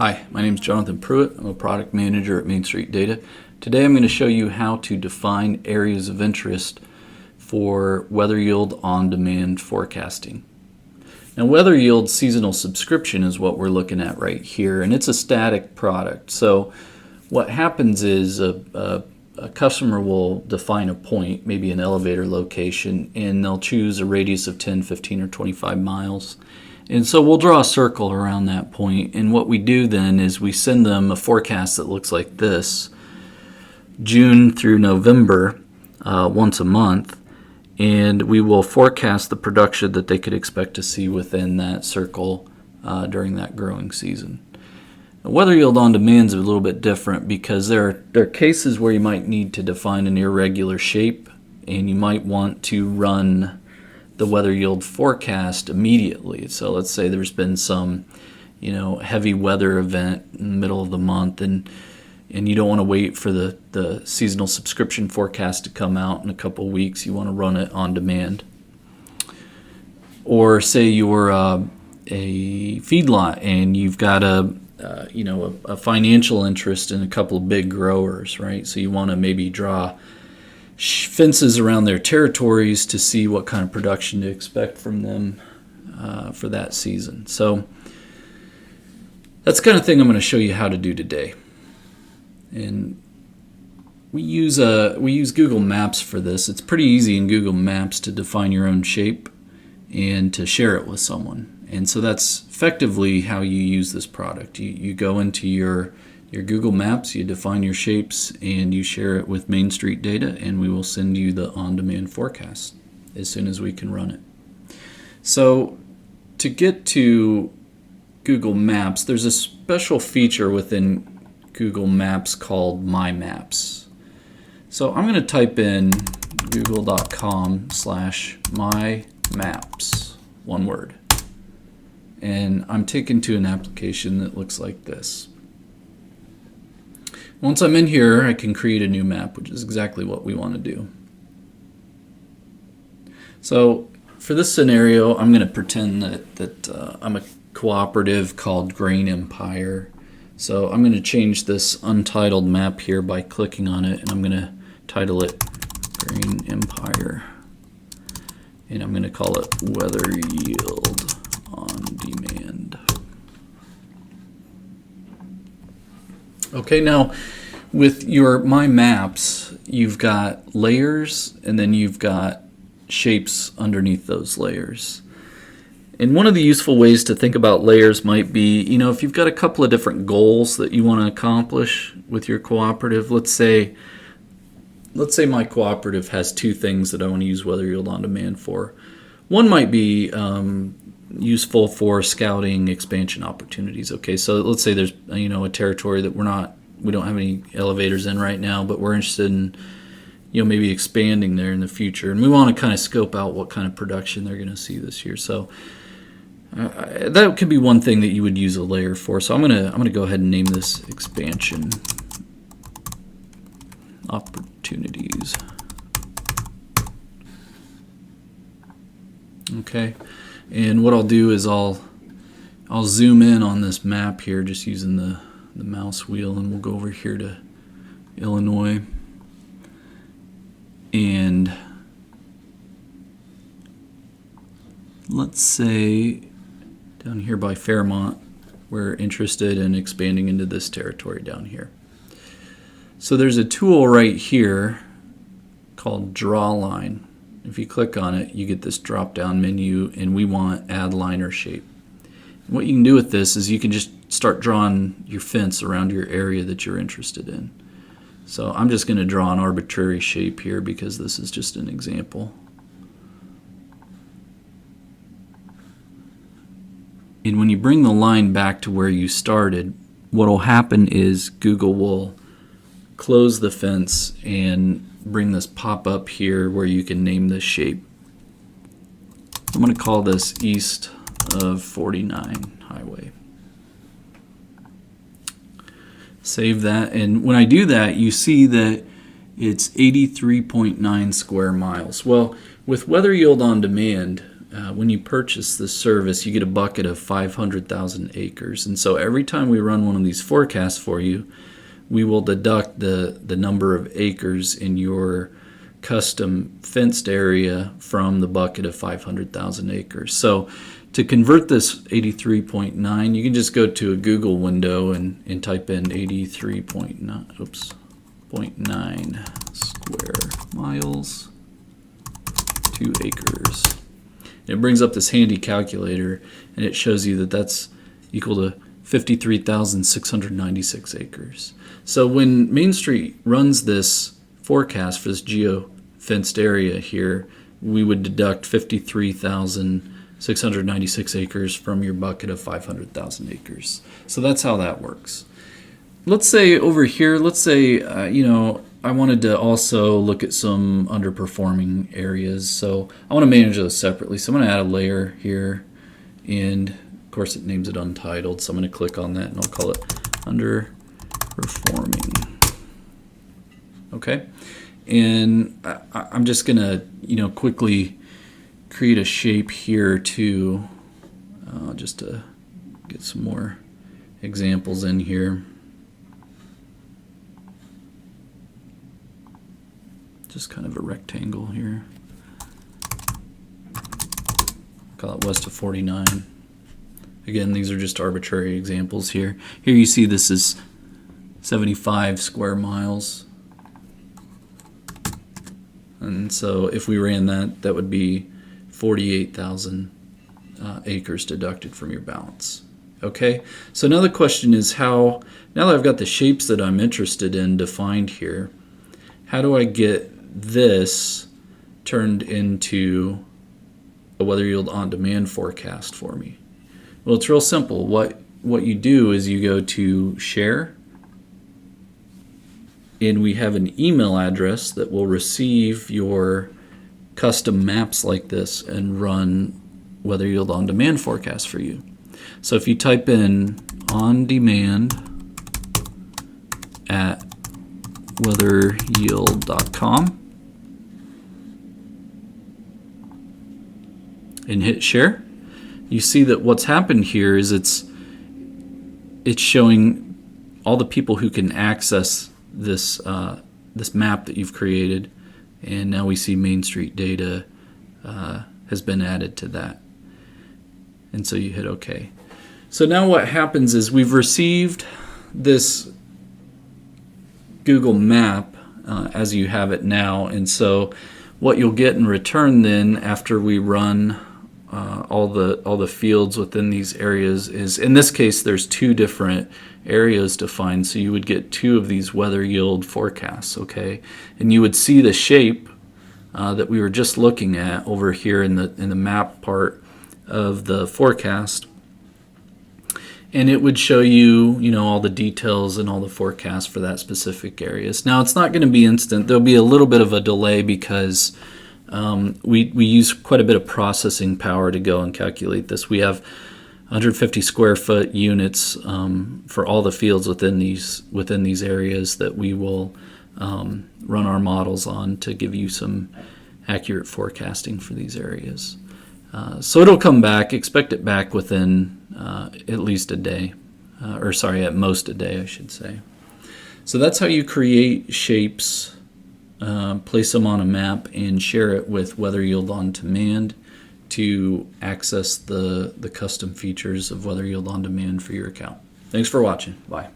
Hi, my name is Jonathan Pruitt. I'm a product manager at Main Street Data. Today I'm going to show you how to define areas of interest for WeatherYield OnDemand forecasting. Now, WeatherYield seasonal subscription is what we're looking at right here, and it's a static product. So what happens is a customer will define a point, maybe an elevator location, and they'll choose a radius of 10, 15, or 25 miles. And so we'll draw a circle around that point, and what we do then is we send them a forecast that looks like this, June through November, once a month, and we will forecast the production that they could expect to see within that circle during that growing season. Now, WeatherYield OnDemand is a little bit different because there are cases where you might need to define an irregular shape, and you might want to run the weather yield forecast immediately. So let's say there's been some, heavy weather event in the middle of the month, and you don't want to wait for the seasonal subscription forecast to come out in a couple of weeks. You want to run it on demand. Or say you're a feedlot and you've got a financial interest in a couple of big growers, right? So you want to maybe draw fences around their territories to see what kind of production to expect from them for that season. So that's the kind of thing I'm going to show you how to do today. And we use Google Maps for this. It's pretty easy in Google Maps to define your own shape and to share it with someone. And so that's effectively how you use this product. You go into your Google Maps, you define your shapes, and you share it with Main Street Data, and we will send you the on-demand forecast as soon as we can run it. So to get to Google Maps, there's a special feature within Google Maps called My Maps. So I'm going to type in google.com/mymaps, one word, and I'm taken to an application that looks like this. Once I'm in here, I can create a new map, which is exactly what we want to do. So for this scenario, I'm going to pretend that I'm a cooperative called Grain Empire. So I'm going to change this untitled map here by clicking on it, and I'm going to title it Grain Empire. And I'm going to call it WeatherYield OnDemand. Okay, now with your My Maps, you've got layers and then you've got shapes underneath those layers. And one of the useful ways to think about layers might be, if you've got a couple of different goals that you want to accomplish with your cooperative, let's say my cooperative has two things that I want to use WeatherYield OnDemand for. One might be useful for scouting expansion opportunities. Okay, so let's say there's a territory that we don't have any elevators in right now, but we're interested in maybe expanding there in the future, and we want to kind of scope out what kind of production they're going to see this year. So that could be one thing that you would use a layer for. So I'm gonna go ahead and name this expansion opportunities. Okay. And what I'll do is I'll zoom in on this map here just using the mouse wheel, and we'll go over here to Illinois, and let's say down here by Fairmont we're interested in expanding into this territory down here. So there's a tool right here called Draw Line. If you click on it, you get this drop-down menu, and we want Add Line or Shape. And what you can do with this is you can just start drawing your fence around your area that you're interested in. So I'm just going to draw an arbitrary shape here because this is just an example. And when you bring the line back to where you started, what will happen is Google will close the fence and bring this pop-up here where you can name this shape. I'm going to call this East of 49 Highway. Save that, and when I do that, you see that it's 83.9 square miles. Well, with WeatherYield OnDemand, when you purchase this service, you get a bucket of 500,000 acres. And so every time we run one of these forecasts for you, we will deduct the number of acres in your custom fenced area from the bucket of 500,000 acres. So to convert this 83.9, you can just go to a Google window and type in 83.9 square miles to acres. It brings up this handy calculator, and it shows you that that's equal to 53,696 acres. So when Main Street runs this forecast for this geo-fenced area here, we would deduct 53,696 acres from your bucket of 500,000 acres. So that's how that works. Let's say over here, I wanted to also look at some underperforming areas. So I want to manage those separately. So I'm going to add a layer here, and of course it names it untitled. So I'm going to click on that and I'll call it underperforming. Okay. And I'm just going to, quickly create a shape here too, just to get some more examples in here. Just kind of a rectangle here. Call it west of 49. Again, these are just arbitrary examples here. Here you see this is 75 square miles. And so if we ran that, that would be 48,000 acres deducted from your balance. Okay, so now the question is now that I've got the shapes that I'm interested in defined here, how do I get this turned into a WeatherYield OnDemand forecast for me? Well, it's real simple. What you do is you go to Share, and we have an email address that will receive your custom maps like this and run WeatherYield OnDemand forecast for you. So if you type in OnDemand at weatheryield.com and hit share, you see that what's happened here is it's showing all the people who can access this this map that you've created, and now we see Main Street data has been added to that, and so you hit OK. So now what happens is we've received this Google map as you have it now, and so what you'll get in return then after we run all the fields within these areas is, in this case, there's two different areas defined, so you would get two of these WeatherYield forecasts, okay? And you would see the shape that we were just looking at over here in the map part of the forecast, and it would show you, all the details and all the forecasts for that specific areas. Now, it's not going to be instant. There'll be a little bit of a delay because we use quite a bit of processing power to go and calculate this. We have 150 square foot units for all the fields within these areas that we will run our models on to give you some accurate forecasting for these areas. So it'll come back. Expect it back within at least a day, at most a day, I should say. So that's how you create shapes, place them on a map, and share it with WeatherYield OnDemand to access the custom features of WeatherYield OnDemand for your account. Thanks for watching. Bye.